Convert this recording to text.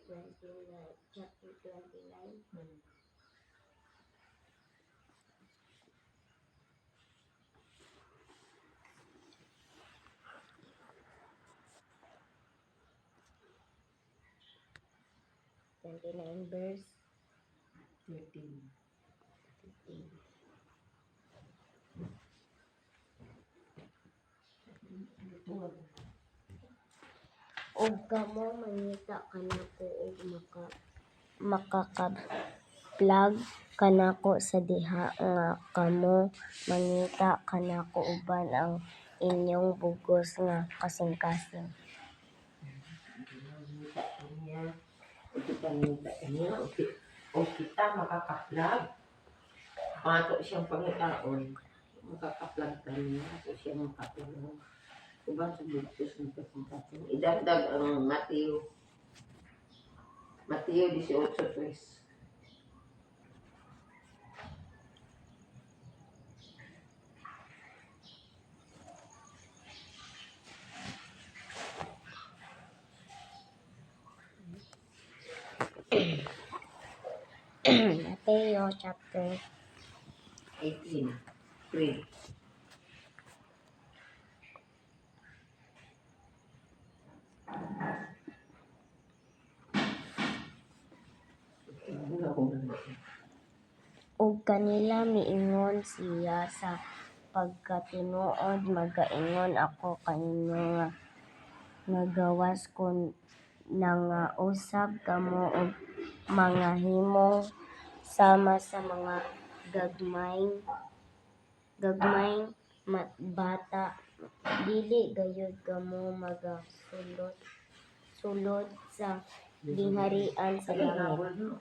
29, chapter 29. Verse 13. 15. Og kamo mangita kanako og makakaplag kanako sa diha nga kamo mangita kanako uban ang inyong bugos nga kasing-kasing. O kita makakaplag. Ato siyang pangitaon. Makakaplag kaniya. Ato siyang makatulong. Uban sa bugos ng kasing-kasing. Idagdag ang Mateo 18:3. Mateo chapter 18:3. ug kanila miingon siya sa pagkatinuod magaingon ako kaninyo nga gawas kon nangausab kamo og mga himong sama sa mga gagmayng bata dili gayud kamo magasulod sa gingharian sa langit.